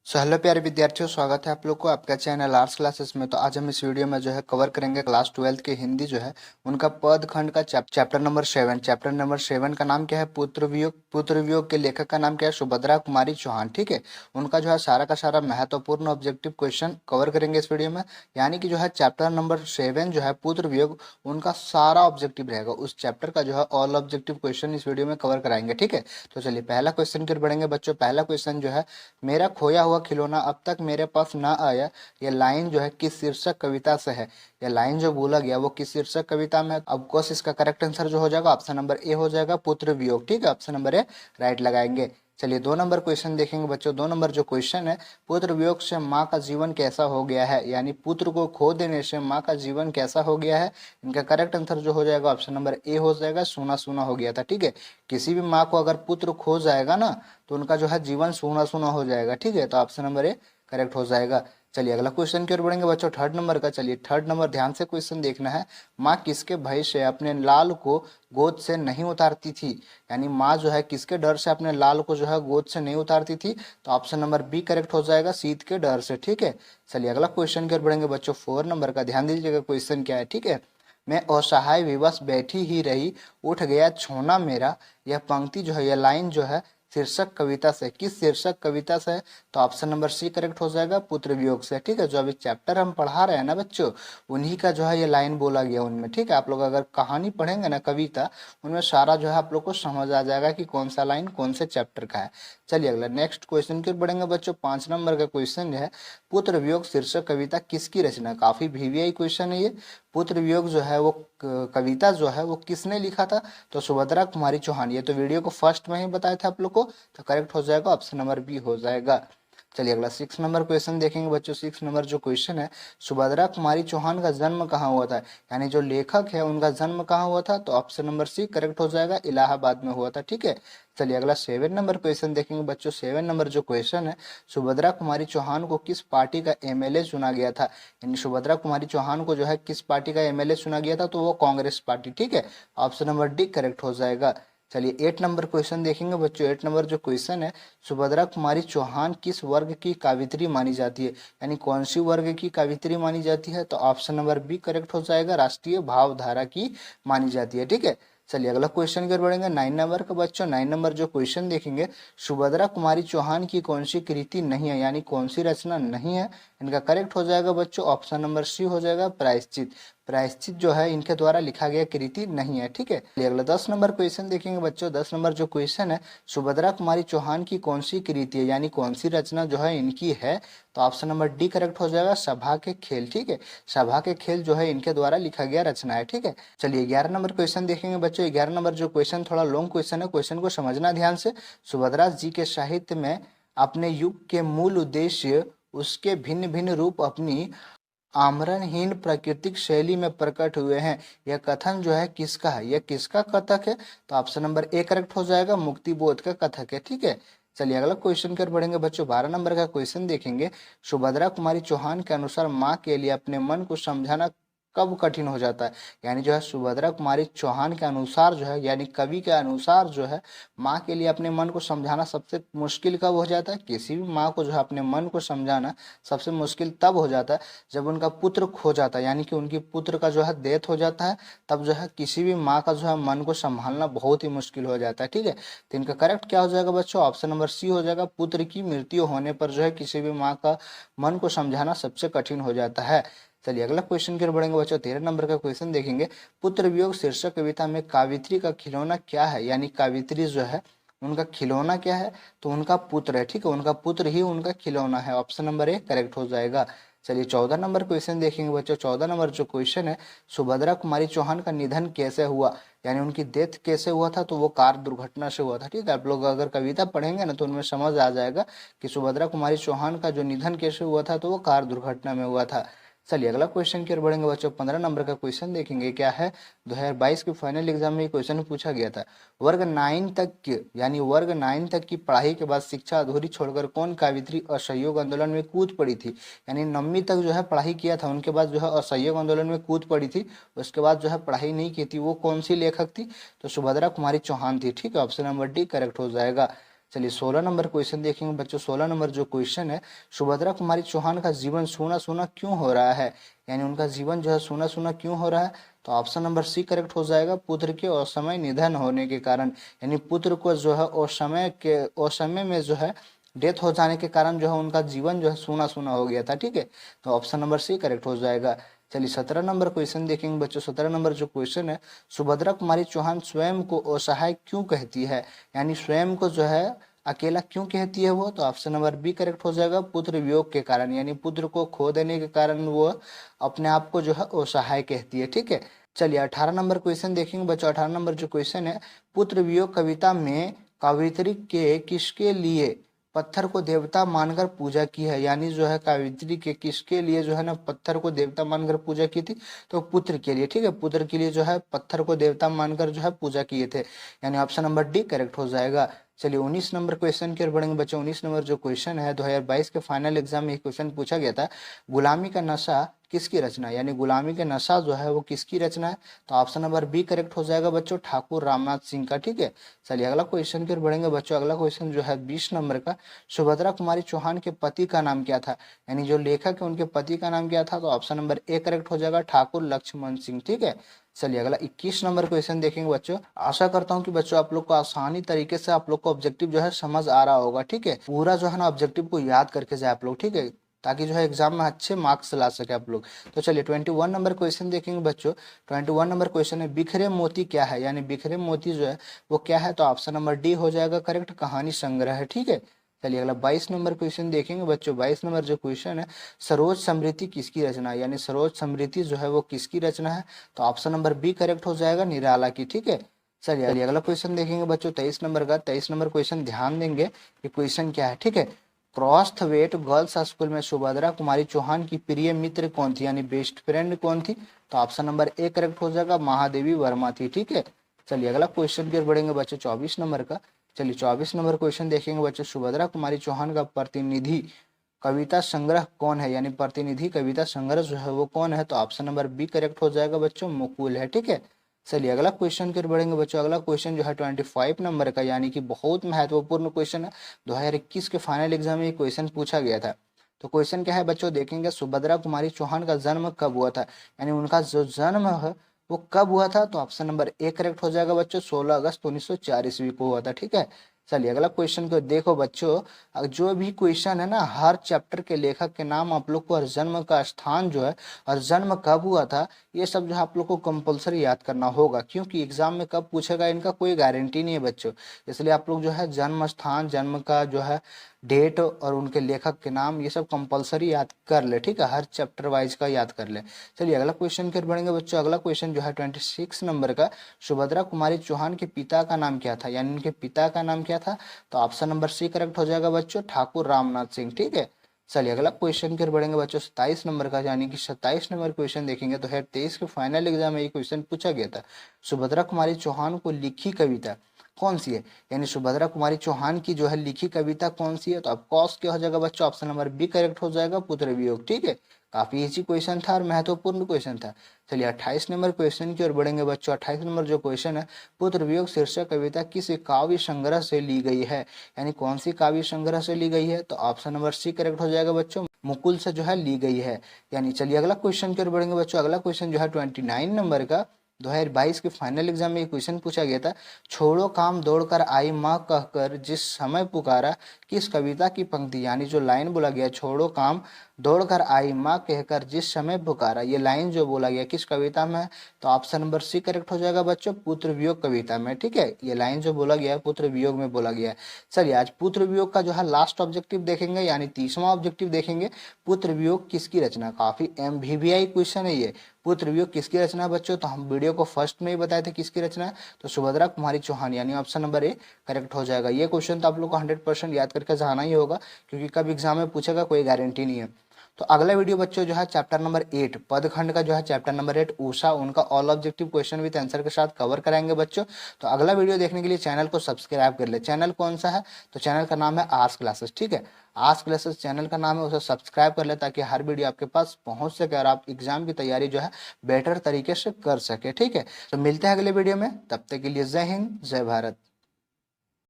Hello प्यारे विद्यार्थियों, स्वागत है आप लोग को आपका चैनल आर्ट्स क्लासेस में। तो आज हम इस वीडियो में जो है कवर करेंगे क्लास 12 के हिंदी जो है उनका पद खंड का चैप्टर नंबर 7। चैप्टर नंबर 7 का नाम क्या है? पुत्र वियोग। पुत्र वियोग के लेखक का नाम क्या है? सुभद्रा कुमारी चौहान। ठीक है, उनका जो है सारा का सारा महत्वपूर्ण ऑब्जेक्टिव क्वेश्चन कवर करेंगे इस वीडियो में। यानी कि जो है चैप्टर नंबर 7 जो है पुत्र वियोग, उनका सारा ऑब्जेक्टिव रहेगा। उस चैप्टर का जो है ऑल ऑब्जेक्टिव क्वेश्चन इस वीडियो में कवर कराएंगे। ठीक है, तो चलिए पहला क्वेश्चन की ओर बढ़ेंगे बच्चों। पहला क्वेश्चन जो है, मेरा खोया हुआ खिलौना अब तक मेरे पास ना आया, ये लाइन जो है किस शीर्षक कविता से है? ये लाइन जो बोला गया वो किस शीर्षक कविता में? अब कोर्स इसका करेक्ट आंसर जो हो जाएगा ऑप्शन नंबर ए हो जाएगा, पुत्र वियोग। ठीक है, ऑप्शन नंबर ए राइट लगाएंगे। चलिए 2 नंबर क्वेश्चन देखेंगे बच्चों। 2 नंबर जो क्वेश्चन है, पुत्र वियोग से माँ का जीवन कैसा हो गया है? यानी पुत्र को खो देने से माँ का जीवन कैसा हो गया है? इनका करेक्ट आंसर जो हो जाएगा ऑप्शन नंबर ए हो जाएगा, सूना सूना हो गया था। ठीक है, किसी भी माँ को अगर पुत्र खो जाएगा ना तो उनका जो है जीवन सूना सूना हो जाएगा। ठीक है, तो ऑप्शन नंबर ए करेक्ट हो जाएगा। चलिए अगला क्वेश्चन की ओर बढ़ेंगे बच्चों, 3rd नंबर का। चलिए 3rd नंबर ध्यान से क्वेश्चन देखना है। माँ किसके भय से अपने लाल को गोद से नहीं उतारती थी? यानी माँ जो है किसके डर से अपने लाल को जो है गोद से नहीं उतारती थी? तो ऑप्शन नंबर बी करेक्ट हो जाएगा, शीत के डर से। ठीक है, चलिए अगला क्वेश्चन की ओर बढ़ेंगे बच्चों, 4 नंबर का। ध्यान दीजिएगा क्वेश्चन क्या है। ठीक है, मैं असहाय विवश बैठी ही रही, उठ गया छोना मेरा। यह पंक्ति जो है, यह लाइन जो है शीर्षक कविता से, किस शीर्षक कविता से? तो ऑप्शन नंबर सी करेक्ट हो जाएगा, पुत्र वियोग से। ठीक है, जो अभी चैप्टर हम पढ़ा रहे हैं ना बच्चों, उन्हीं का जो है ये लाइन बोला गया उनमें। ठीक है, आप लोग अगर कहानी पढ़ेंगे ना कविता, उनमें सारा जो है आप लोग को समझ आ जाएगा कि कौन सा लाइन कौन से चैप्टर का है। चलिए अगला नेक्स्ट क्वेश्चन की ओर बढ़ेंगे बच्चों। 5 नंबर का क्वेश्चन है, पुत्र वियोग शीर्षक कविता किसकी रचना? काफी वीवीआई क्वेश्चन है ये। पुत्र वियोग जो है वो कविता जो है वो किसने लिखा था? तो सुभद्रा कुमारी चौहान। ये तो वीडियो को फर्स्ट में ही बताया था आप लोग को, तो करेक्ट हो जाएगा ऑप्शन नंबर बी हो जाएगा। चलिए अगला 6 नंबर क्वेश्चन देखेंगे बच्चों। 6 नंबर जो क्वेश्चन है, सुभद्रा कुमारी चौहान का जन्म कहाँ हुआ था? यानी जो लेखक है उनका जन्म कहाँ हुआ था? तो ऑप्शन नंबर सी करेक्ट हो जाएगा, इलाहाबाद में हुआ था। ठीक है, चलिए अगला 7 नंबर क्वेश्चन देखेंगे बच्चों। 7 नंबर जो क्वेश्चन है, सुभद्रा कुमारी चौहान को किस पार्टी का एमएलए चुना गया था? यानी सुभद्रा कुमारी चौहान को जो है किस पार्टी का एमएलए चुना गया था? तो वो कांग्रेस पार्टी। ठीक है, ऑप्शन नंबर डी करेक्ट हो जाएगा। चलिए 8 नंबर क्वेश्चन देखेंगे बच्चों। 8 नंबर जो क्वेश्चन है, सुभद्रा कुमारी चौहान किस वर्ग की कवियत्री मानी जाती है? यानी कौन सी वर्ग की कवियत्री मानी जाती है? तो ऑप्शन नंबर बी करेक्ट हो जाएगा, राष्ट्रीय भावधारा की मानी जाती है। ठीक है, चलिए अगला क्वेश्चन की ओर बढ़ेंगे। 9 नंबर का बच्चों। 9 नंबर जो क्वेश्चन देखेंगे, सुभद्रा कुमारी चौहान की कौन सी कृति नहीं है? यानी कौन सी रचना नहीं है? इनका करेक्ट हो जाएगा बच्चों ऑप्शन नंबर सी हो जाएगा, प्रायश्चित। प्रायश्चित जो है इनके द्वारा लिखा गया कृति नहीं है। ठीक है, चलिए अगला 10 नंबर क्वेश्चन देखेंगे बच्चों। 10 नंबर जो क्वेश्चन है, सुभद्रा कुमारी चौहान की कौन सी कृति है? यानी कौन सी रचना जो है इनकी है? तो ऑप्शन नंबर डी करेक्ट हो जाएगा, सभा के खेल। ठीक है, सभा के खेल जो है इनके द्वारा लिखा गया रचना है। ठीक है, चलिए 11 नंबर क्वेश्चन देखेंगे बच्चों। 11 नंबर जो क्वेश्चन थोड़ा लॉन्ग क्वेश्चन है, क्वेश्चन को समझना ध्यान से। सुभद्रा जी के साहित्य में अपने युग के मूल उद्देश्य, उसके भिन्न भिन्न रूप अपनी आमरणहीन प्राकृतिक शैली में प्रकट हुए हैं। यह कथन जो है किसका है? यह किसका कथक है? तो ऑप्शन नंबर ए करेक्ट हो जाएगा, मुक्ति बोध का कथक है। ठीक है, चलिए अगला क्वेश्चन कर बढ़ेंगे बच्चों। 12 नंबर का क्वेश्चन देखेंगे। सुभद्रा कुमारी चौहान के अनुसार माँ के लिए अपने मन को समझाना कब कठिन हो जाता है? यानी जो है सुभद्रा कुमारी चौहान के अनुसार जो है, यानी कवि के अनुसार जो है, माँ के लिए अपने मन को समझाना सबसे मुश्किल कब हो जाता है? किसी भी माँ को जो है अपने मन को समझाना सबसे मुश्किल तब हो जाता है जब उनका पुत्र खो जाता है, यानी कि उनकी पुत्र का जो है डेथ हो जाता है। तब जो है किसी भी माँ का जो है मन को संभालना बहुत ही मुश्किल हो जाता है। ठीक है, तो इनका करेक्ट क्या हो जाएगा बच्चों? ऑप्शन नंबर सी हो जाएगा, पुत्र की मृत्यु होने पर जो है किसी भी माँ का मन को समझाना सबसे कठिन हो जाता है। चलिए अगला क्वेश्चन की ओर बढ़ेंगे बच्चों। 13 नंबर का क्वेश्चन देखेंगे। पुत्र वियोग शीर्षक कविता में कावित्री का खिलौना क्या है? यानी कावित्री जो है उनका खिलौना क्या है? तो उनका पुत्र है। ठीक है, उनका पुत्र ही उनका खिलौना है। ऑप्शन नंबर ए करेक्ट हो जाएगा। चलिए 14 नंबर क्वेश्चन देखेंगे बच्चों। 14 नंबर जो क्वेश्चन है, सुभद्रा कुमारी चौहान का निधन कैसे हुआ? यानी उनकी डेथ कैसे हुआ था? तो वो कार दुर्घटना से हुआ था। ठीक है, आप लोग अगर कविता पढ़ेंगे ना तो उनमें समझ आ जाएगा कि सुभद्रा कुमारी चौहान का जो निधन कैसे हुआ था, तो वो कार दुर्घटना में हुआ था। चलिए अगला क्वेश्चन की ओर बढ़ेंगे बच्चों। 15 नंबर का क्वेश्चन देखेंगे क्या है। 2022 के फाइनल एग्जाम में क्वेश्चन पूछा गया था, वर्ग 9 तक के, यानी वर्ग 9 तक की पढ़ाई के बाद शिक्षा अधूरी छोड़कर कौन कावित्री असहयोग आंदोलन में कूद पड़ी थी? यानी 9वीं तक जो है पढ़ाई किया था, उनके बाद जो है असहयोग आंदोलन में कूद पड़ी थी, उसके बाद जो है पढ़ाई नहीं की थी। वो कौन सी लेखक थी? तो सुभद्रा कुमारी चौहान थी। ठीक है, ऑप्शन नंबर डी करेक्ट हो जाएगा। चलिए 16 नंबर क्वेश्चन देखेंगे बच्चों। 16 नंबर जो क्वेश्चन है, सुभद्रा कुमारी चौहान का जीवन सूना सूना क्यों हो रहा है, यानी उनका जीवन जो है सूना सूना क्यों हो रहा है। तो ऑप्शन नंबर सी करेक्ट हो जाएगा, पुत्र के असमय निधन होने के कारण, यानी पुत्र को जो है असमय में जो है डेथ हो जाने के कारण जो है उनका जीवन जो है सूना सूना हो गया था। ठीक है, तो ऑप्शन नंबर सी करेक्ट हो जाएगा। चलिए 17 नंबर क्वेश्चन देखेंगे बच्चों। 17 नंबर जो क्वेश्चन है, सुभद्रा कुमारी चौहान स्वयं को असहाय क्यों कहती है, यानी स्वयं को जो है अकेला क्यों कहती है वो। तो ऑप्शन नंबर बी करेक्ट हो जाएगा, पुत्र वियोग के कारण, यानी पुत्र को खो देने के कारण वो अपने आप को जो है असहाय कहती है। ठीक है, चलिए 18 नंबर क्वेश्चन देखेंगे बच्चों। 18 नंबर जो क्वेश्चन है, पुत्र वियोग कविता में कवयित्री के किसके लिए पत्थर को देवता मानकर पूजा की है, यानी जो है कवयित्री के किसके लिए जो है ना पत्थर को देवता मानकर पूजा की थी। तो पुत्र के लिए। ठीक है, पुत्र के लिए जो है पत्थर को देवता मानकर जो है पूजा किए थे, यानी ऑप्शन नंबर डी करेक्ट हो जाएगा। चलिए 19 नंबर क्वेश्चन की ओर बढ़ेंगे बच्चों। 19 नंबर जो क्वेश्चन है, 2022 के फाइनल एग्जाम में क्वेश्चन पूछा गया था, गुलामी का नशा किसकी रचना, यानी गुलामी का नशा जो है वो किसकी रचना है। तो ऑप्शन नंबर बी करेक्ट हो जाएगा बच्चों, ठाकुर रामनाथ सिंह का। ठीक है, चलिए अगला क्वेश्चन की ओर बढ़ेंगे बच्चों। अगला क्वेश्चन जो है 20 नंबर का, सुभद्रा कुमारी चौहान के पति का नाम क्या था, यानी जो लेखक है उनके पति का नाम क्या था। तो ऑप्शन नंबर ए करेक्ट हो जाएगा, ठाकुर लक्ष्मण सिंह। ठीक है, चलिए अगला 21 नंबर क्वेश्चन देखेंगे बच्चों। आशा करता हूँ कि बच्चों आप लोग को आसानी तरीके से आप लोग को ऑब्जेक्टिव जो है समझ आ रहा होगा। ठीक है, पूरा जो है ना ऑब्जेक्टिव को याद करके जाए आप लोग। ठीक है, ताकि जो है एग्जाम में अच्छे मार्क्स ला सके आप लोग। तो चलिए 21 नंबर क्वेश्चन देखेंगे बच्चों। 21 नंबर क्वेश्चन है, बिखरे मोती क्या है, यानी बिखरे मोती जो है वो क्या है। तो ऑप्शन नंबर डी हो जाएगा करेक्ट, कहानी संग्रह है। ठीक है, चलिए अगला 22 नंबर क्वेश्चन देखेंगे बच्चों। 22 नंबर जो क्वेश्चन है, सरोज समृद्धि किसकी रचना है, यानी सरोज समृद्धि जो है वो किसकी रचना है। तो ऑप्शन नंबर बी करेक्ट हो जाएगा, निराला की। ठीक है, चलिए अगला क्वेश्चन देखेंगे बच्चों 23 नंबर का। 23 नंबर क्वेश्चन ध्यान देंगे कि क्वेश्चन क्या है। ठीक है, क्रॉस्थवेट गर्ल्स स्कूल में सुभद्रा कुमारी चौहान की प्रिय मित्र कौन थी, यानी बेस्ट फ्रेंड कौन थी। तो ऑप्शन नंबर ए करेक्ट हो जाएगा, महादेवी वर्मा थी। ठीक है, चलिए अगला क्वेश्चन की ओर बढ़ेंगे बच्चों 24 नंबर का। चलिए 24 नंबर क्वेश्चन देखेंगे बच्चों, सुभद्रा कुमारी चौहान का प्रतिनिधि कविता संग्रह कौन है, यानी प्रतिनिधि कविता संग्रह जो है वो कौन है। तो ऑप्शन नंबर बी करेक्ट हो जाएगा बच्चों, मुकुल है। ठीक है, चलिए अगला क्वेश्चन की ओर बढ़ेंगे बच्चों। अगला क्वेश्चन जो है 25 नंबर का, यानी कि बहुत महत्वपूर्ण क्वेश्चन है। 2021 के फाइनल एग्जाम में ये क्वेश्चन पूछा गया था। तो क्वेश्चन क्या है बच्चों, देखेंगे सुभद्रा कुमारी चौहान का जन्म कब हुआ था, यानी उनका जो जन्म है वो कब हुआ था। तो ऑप्शन नंबर ए करेक्ट हो जाएगा बच्चों, 16 अगस्त 1904 ईस्वी को हुआ था। ठीक है, चलिए अगला क्वेश्चन को देखो बच्चों। जो भी क्वेश्चन है ना, हर चैप्टर के लेखक के नाम आप लोग को, और जन्म का स्थान जो है और जन्म कब हुआ था, ये सब जो है आप लोग को कंपलसरी याद करना होगा, क्योंकि एग्जाम में कब पूछेगा इनका कोई गारंटी नहीं है बच्चों। इसलिए आप लोग जो है जन्म स्थान, जन्म का जो है डेट और उनके लेखक के नाम, ये सब कंपलसरी याद कर ले। ठीक है, हर चैप्टर वाइज का याद कर ले। चलिए अगला क्वेश्चन फिर बढ़ेंगे बच्चों। अगला क्वेश्चन जो है 26 नंबर का, सुभद्रा कुमारी चौहान के पिता का नाम क्या था, यानी उनके पिता का नाम क्या था। तो ऑप्शन नंबर सी करेक्ट हो जाएगा बच्चों, ठाकुर रामनाथ सिंह। ठीक है, चलिए अगला क्वेश्चन फिर बढ़ेंगे बच्चों 27 नंबर का, यानी कि 27 नंबर क्वेश्चन देखेंगे। तो 23 के फाइनल एग्जाम में ये क्वेश्चन पूछा गया था, सुभद्रा कुमारी चौहान को लिखी कविता कौन सी है, यानी सुभद्रा कुमारी चौहान की जो है लिखी कविता कौन सी है। तो अब कॉस क्या हो जाएगा बच्चों, ऑप्शन नंबर बी करेक्ट हो जाएगा, पुत्र वियोग। ठीक है, काफी इजी क्वेश्चन था और महत्वपूर्ण क्वेश्चन था। चलिए 28 नंबर क्वेश्चन की ओर बढ़ेंगे बच्चों। 28 नंबर जो क्वेश्चन है, पुत्र वियोग शीर्षक कविता किस काव्य संग्रह से ली गई है, यानी कौन सी काव्य संग्रह से ली गई है। तो ऑप्शन नंबर सी करेक्ट हो जाएगा बच्चों, मुकुल से जो है ली गई है। यानी चलिए अगला क्वेश्चन की ओर बढ़ेंगे बच्चों। अगला क्वेश्चन जो है 29 नंबर का, 2022 के फाइनल एग्जाम में क्वेश्चन पूछा गया था, छोड़ो काम दौड़कर आई माँ कहकर जिस समय पुकारा, किस कविता की पंक्ति, यानी जो लाइन बोला गया, छोड़ो काम दौड़कर आई माँ कहकर जिस समय पुकारा, ये लाइन जो बोला गया किस कविता में है। तो ऑप्शन नंबर सी करेक्ट हो जाएगा बच्चों, पुत्र वियोग कविता में। ठीक है, ये लाइन जो बोला गया है पुत्र वियोग में बोला गया है। चलिए आज पुत्र वियोग का जो है लास्ट ऑब्जेक्टिव देखेंगे, यानी 30वां ऑब्जेक्टिव देखेंगे, पुत्र वियोग किसकी रचना। काफी MVVI क्वेश्चन है ये, पुत्र वियोग किसकी रचना बच्चों। तो हम वीडियो को फर्स्ट में ही बताए थे किसकी रचना है, तो सुभद्रा कुमारी चौहान, यानी ऑप्शन नंबर ए करेक्ट हो जाएगा। ये क्वेश्चन तो आप लोग को 100% याद करके जाना ही होगा, क्योंकि कब एग्जाम में पूछेगा कोई गारंटी नहीं है। तो अगला वीडियो बच्चों जो है चैप्टर नंबर 8 पदखंड का जो है चैप्टर नंबर 8 उषा, उनका all objective question with answer के साथ कवर कराएंगे बच्चों। तो अगला वीडियो देखने के लिए चैनल को सब्सक्राइब कर ले। चैनल कौन सा है, तो चैनल का नाम है आर्ट्स क्लासेस। ठीक है, आर्ट्स क्लासेस चैनल का नाम है, उसे सब्सक्राइब कर ले ताकि हर वीडियो आपके पास पहुंच सके और आप एग्जाम की तैयारी जो है बेटर तरीके से कर सके। ठीक है, तो मिलते हैं अगले वीडियो में, तब तक के लिए जय हिंद जय भारत।